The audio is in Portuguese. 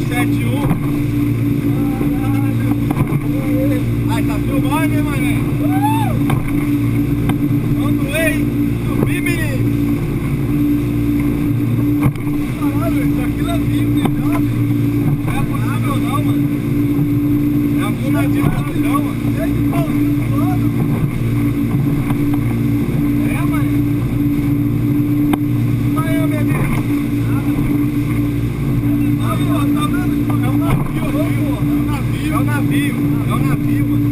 71. Ai, tá filmando, hein, mané? Vamos aí, subir, menino. Caralho, isso aqui é vivo, então. Não é possível não, mano. É a porra de não, mano. Tem de pauzinho do lado. É, mano. Vai, meu amigo. Tá vendo? É um navio, é um navio, mano.